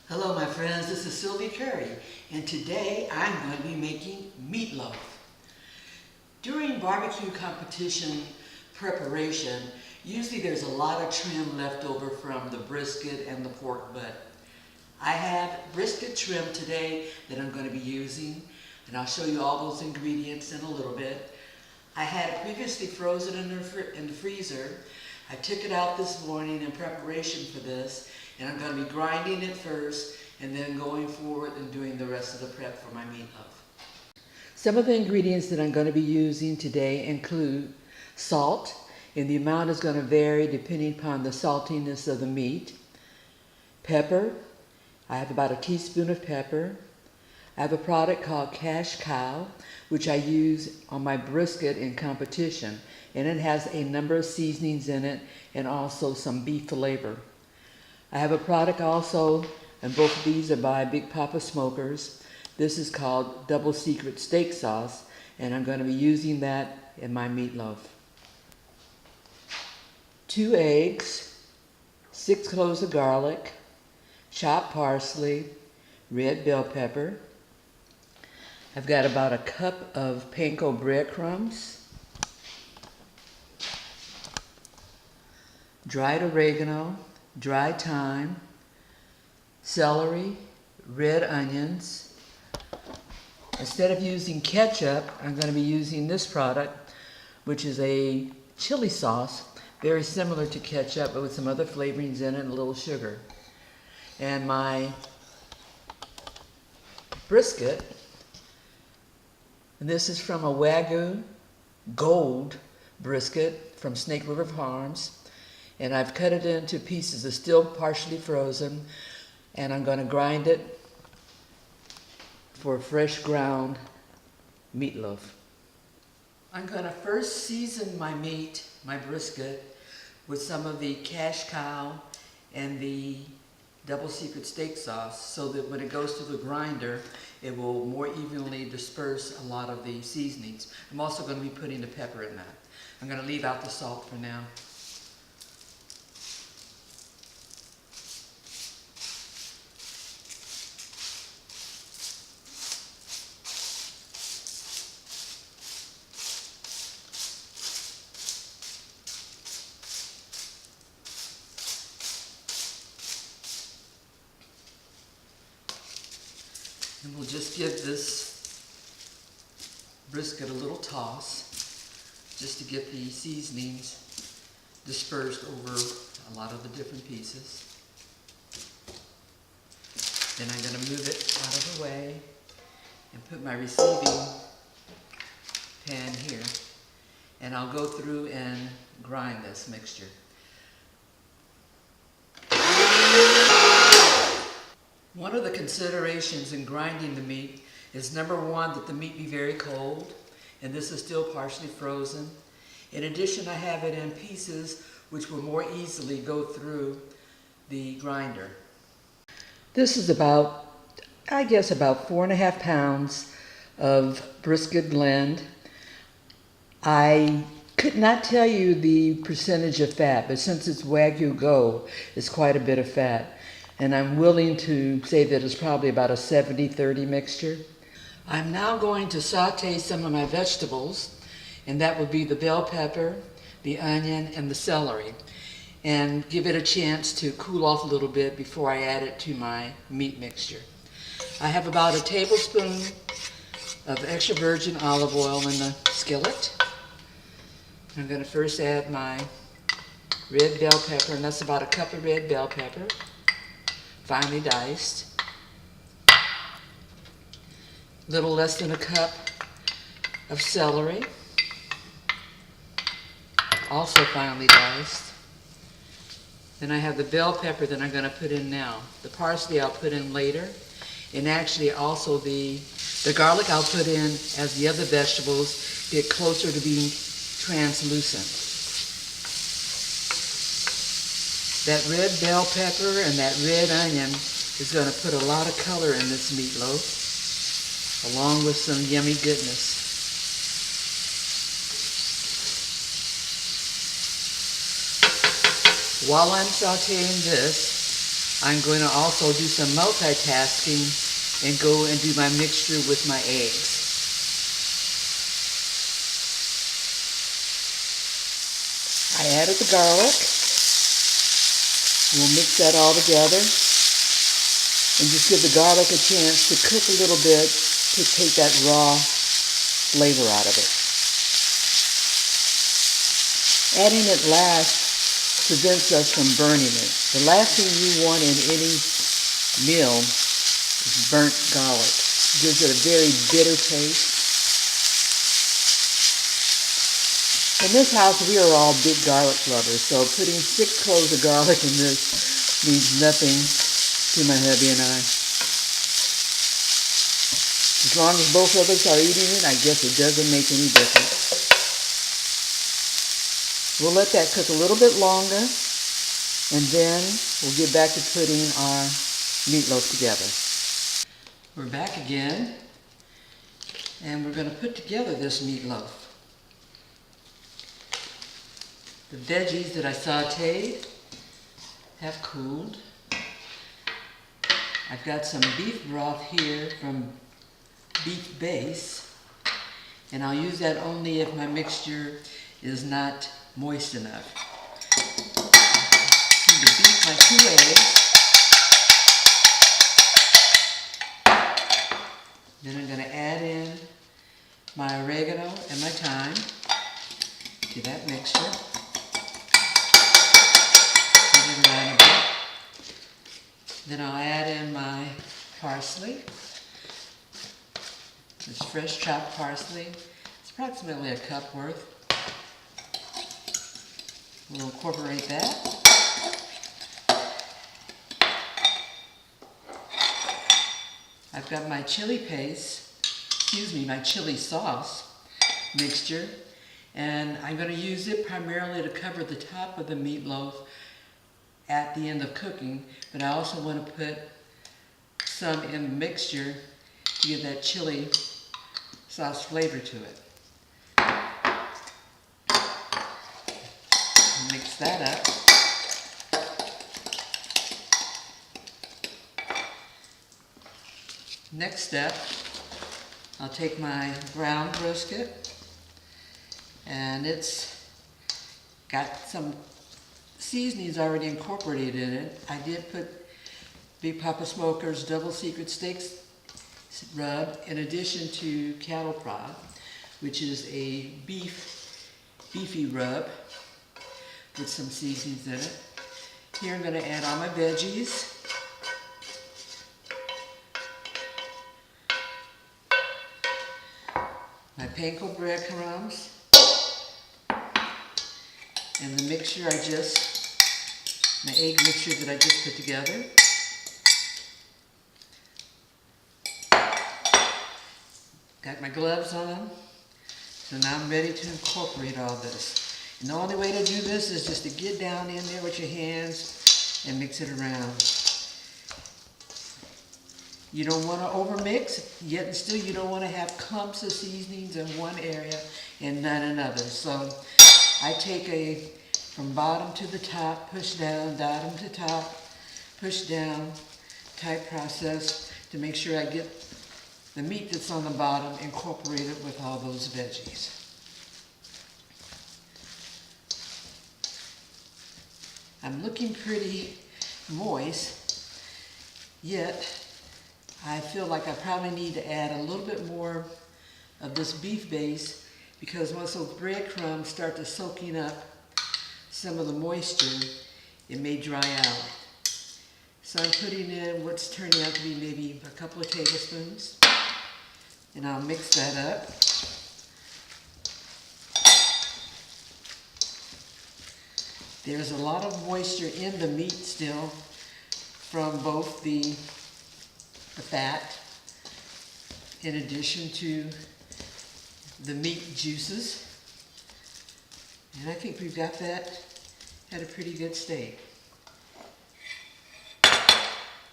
Hello my friends, this is Sylvie and today I'm going to be making meatloaf. During barbecue competition preparation, usually there's a lot of trim left over from the brisket and the pork butt. I have brisket trim today that I'm going to be using, and I'll show you all those ingredients in a little bit. I had it previously frozen in the freezer. I took it out this morning in preparation for this, and I'm going to be grinding it first and then going forward and doing the rest of the prep for my meatloaf. Some of the ingredients that I'm going to be using today include salt, and the amount is going to vary depending upon the saltiness of the meat. Pepper, I have about a teaspoon of pepper. I have a product called Cash Cow, which I use on my brisket in competition, and it has a number of seasonings in it and also some beef flavor. I have a product also, and both of these are by Big Papa Smokers. This is called Double Secret Steak Sauce, and I'm going to be using that in my meatloaf. 2 eggs, 6 cloves of garlic, chopped parsley, red bell pepper. I've got about a cup of panko breadcrumbs, dried oregano, dried thyme, celery, red onions. Instead of using ketchup, I'm going to be using this product, which is a chili sauce, very similar to ketchup, but with some other flavorings in it and a little sugar. And my brisket, and this is from a Wagyu Gold brisket from Snake River Farms. And I've cut it into pieces. It's still partially frozen, and I'm going to grind it for fresh ground meatloaf. I'm going to first season my meat, my brisket, with some of the Cash Cow and the Double Secret Steak Sauce, so that when it goes to the grinder, it will more evenly disperse a lot of the seasonings. I'm also going to be putting the pepper in that. I'm going to leave out the salt for now. And we'll just give this brisket a little toss, just to get the seasonings dispersed over a lot of the different pieces. Then I'm going to move it out of the way and put my receiving pan here. And I'll go through and grind this mixture. One of the considerations in grinding the meat is, number one, that the meat be very cold, and this is still partially frozen. In addition, I have it in pieces which will more easily go through the grinder. This is about, I guess, about 4.5 pounds of brisket blend. I could not tell you the percentage of fat, but since it's Wagyu Gold, it's quite a bit of fat. And I'm willing to say that it's probably about a 70-30 mixture. I'm now going to saute some of my vegetables, and that would be the bell pepper, the onion, and the celery, and give it a chance to cool off a little bit before I add it to my meat mixture. I have about a tablespoon of extra virgin olive oil in the skillet. I'm going to first add my red bell pepper, and that's about a cup of red bell pepper, finely diced. A little less than a cup of celery, also finely diced. Then I have the bell pepper that I'm going to put in now. The parsley I'll put in later, and actually also the garlic I'll put in as the other vegetables get closer to being translucent. That red bell pepper and that red onion is going to put a lot of color in this meatloaf, along with some yummy goodness. While I'm sauteing this, I'm going to also do some multitasking and go and do my mixture with my eggs. I added the garlic. We'll mix that all together and just give the garlic a chance to cook a little bit to take that raw flavor out of it. Adding it last prevents us from burning it. The last thing you want in any meal is burnt garlic. It gives it a very bitter taste. In this house, we are all big garlic lovers, so putting 6 cloves of garlic in this means nothing to my hubby and I. As long as both of us are eating it, I guess it doesn't make any difference. We'll let that cook a little bit longer, and then we'll get back to putting our meatloaf together. We're back again, and we're going to put together this meatloaf. The veggies that I sauteed have cooled. I've got some beef broth here from Beef Base, and I'll use that only if my mixture is not moist enough. I'm going to beat my 2 eggs. Then I'm going to add in my oregano and my thyme to that mixture. Then I'll add in my parsley. It's fresh chopped parsley. It's approximately a cup worth. We'll incorporate that. I've got my chili my chili sauce mixture, and I'm going to use it primarily to cover the top of the meatloaf at the end of cooking, but I also want to put some in the mixture to give that chili sauce flavor to it. Mix that up. Next step, I'll take my ground brisket, and it's got some seasonings already incorporated in it. I did put Big Papa Smoker's Double Secret Steaks rub in addition to cattle prod, which is a beefy rub with some seasonings in it. Here I'm going to add all my veggies. My panko breadcrumbs. And the mixture my egg mixture that I just put together. Got my gloves on, so now I'm ready to incorporate all this. And the only way to do this is just to get down in there with your hands and mix it around. You don't want to overmix, yet still you don't want to have clumps of seasonings in one area and none in others. So I take from bottom to the top, push down, bottom to top, push down type process to make sure I get the meat that's on the bottom incorporated with all those veggies. I'm looking pretty moist, yet I feel like I probably need to add a little bit more of this beef base, because once those breadcrumbs start to soaking up some of the moisture, it may dry out. So I'm putting in what's turning out to be maybe a couple of tablespoons, and I'll mix that up. There's a lot of moisture in the meat still from both the fat in addition to the meat juices. And I think we've got that at a pretty good state.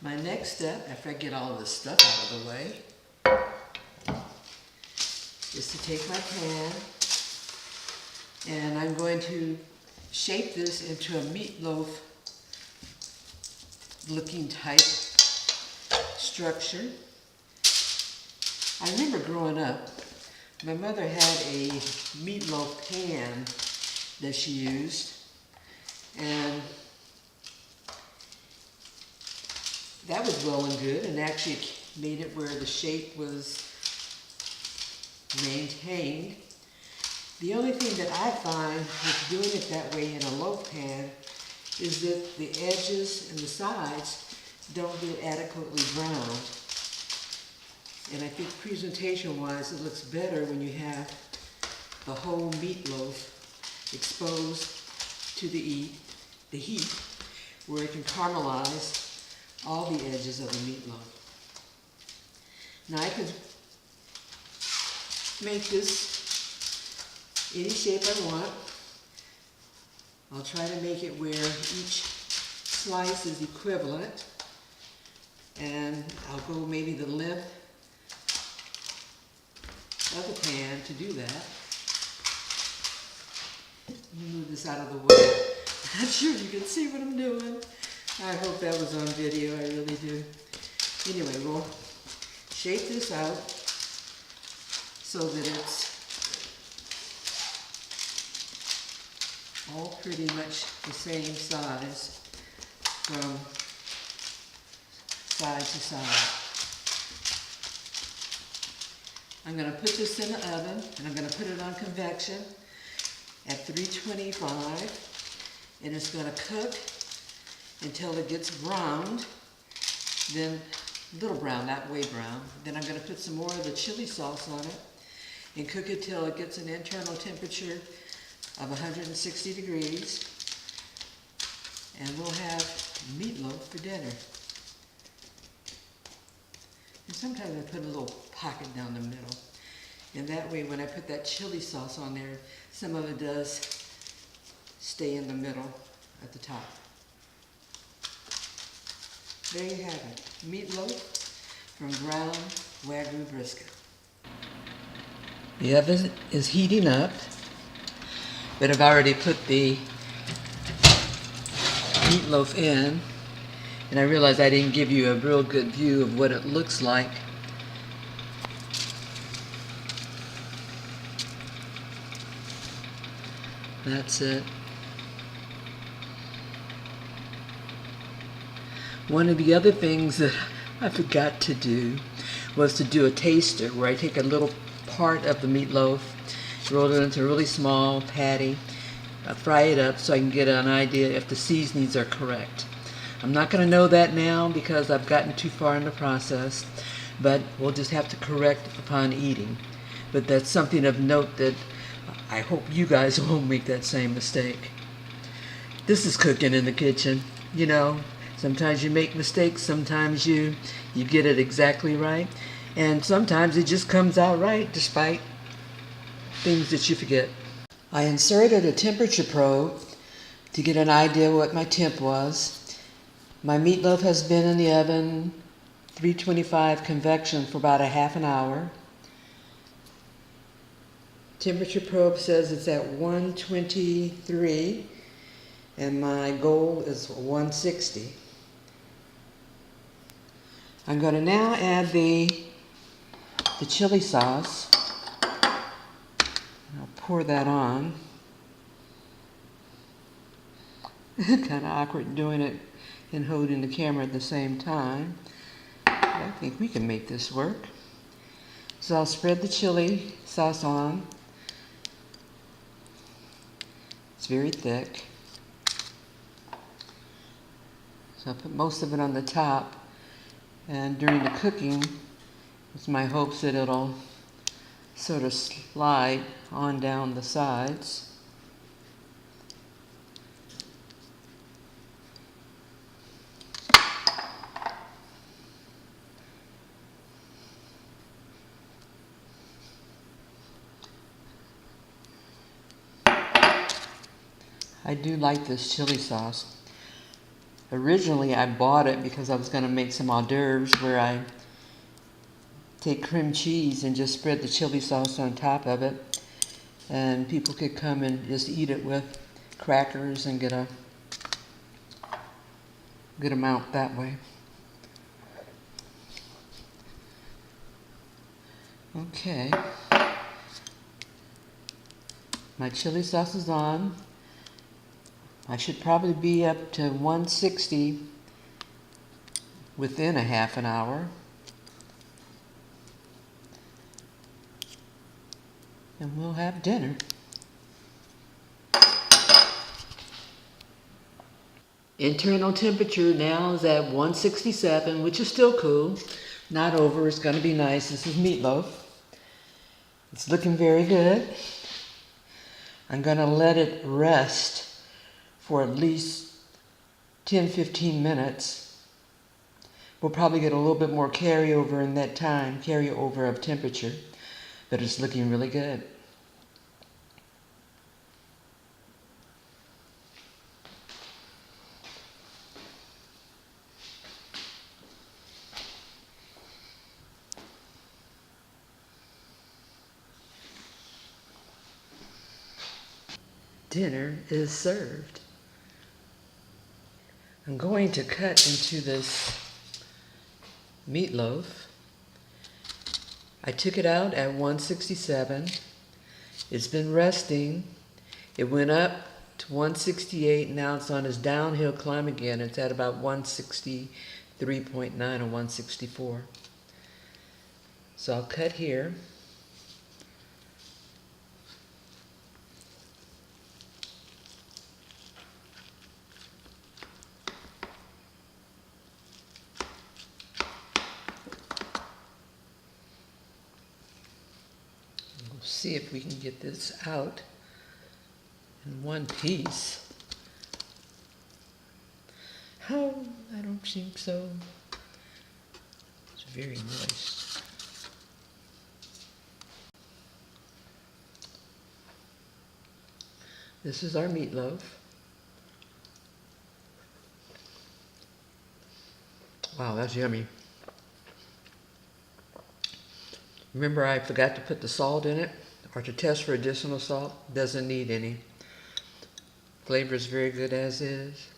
My next step, after I get all of this stuff out of the way, is to take my pan, and I'm going to shape this into a meatloaf looking type structure. I remember growing up, my mother had a meatloaf pan that she used, and that was well and good, and actually made it where the shape was maintained. The only thing that I find with doing it that way in a loaf pan is that the edges and the sides don't get adequately browned. And I think presentation-wise, it looks better when you have the whole meatloaf exposed to the heat, where it can caramelize all the edges of the meatloaf. Now I can make this any shape I want. I'll try to make it where each slice is equivalent, and I'll go maybe the length of the pan to do that. Let me move this out of the way. I'm not sure you can see what I'm doing. I hope that was on video, I really do. Anyway, we'll shape this out so that it's all pretty much the same size from side to side. I'm going to put this in the oven, and I'm going to put it on convection at 325, and it's going to cook until it gets browned, then a little brown, not way brown. Then I'm going to put some more of the chili sauce on it and cook it till it gets an internal temperature of 160 degrees, and we'll have meatloaf for dinner. And sometimes I put a little pocket down the middle, and that way when I put that chili sauce on there, some of it does stay in the middle at the top. There you have it, meatloaf from ground Wagyu brisket. The oven is heating up, but I've already put the meatloaf in, and I realized I didn't give you a real good view of what it looks like. That's it. One of the other things that I forgot to do was to do a taster, where I take a little part of the meatloaf, roll it into a really small patty, fry it up so I can get an idea if the seasonings are correct. I'm not going to know that now because I've gotten too far in the process, but we'll just have to correct upon eating. But that's something of note that I hope you guys won't make that same mistake. This is cooking in the kitchen. You know, sometimes you make mistakes, sometimes you get it exactly right, and sometimes it just comes out right despite things that you forget. I inserted a temperature probe to get an idea what my temp was. My meatloaf has been in the oven, 325 convection, for about a half an hour. Temperature probe says it's at 123, and my goal is 160. I'm going to now add the chili sauce. I'll pour that on. Kind of awkward doing it and holding the camera at the same time. But I think we can make this work. So I'll spread the chili sauce on. It's very thick. So I'll put most of it on the top, and during the cooking, it's my hopes that it'll sort of slide on down the sides. I do like this chili sauce. Originally I bought it because I was going to make some hors d'oeuvres where I take cream cheese and just spread the chili sauce on top of it, and people could come and just eat it with crackers and get a good amount that way. Okay. My chili sauce is on. I should probably be up to 160 within a half an hour. And we'll have dinner. Internal temperature now is at 167, which is still cool. Not over, it's gonna be nice. This is meatloaf. It's looking very good. I'm gonna let it rest for at least 10-15 minutes. We'll probably get a little bit more carryover in that time, carryover of temperature, but it's looking really good. Dinner is served. I'm going to cut into this meatloaf. I took it out at 167. It's been resting. It went up to 168, now it's on its downhill climb again. It's at about 163.9 or 164. So I'll cut here. We'll see if we can get this out in one piece. Oh, I don't think so. It's very moist. This is our meatloaf. Wow, that's yummy. Remember, I forgot to put the salt in it, or to test for additional salt. Doesn't need any. Flavor is very good as is.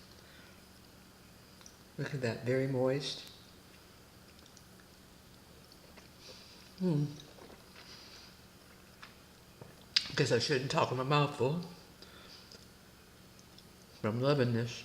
Look at that, very moist. Guess I shouldn't talk with my mouth full. But I'm loving this.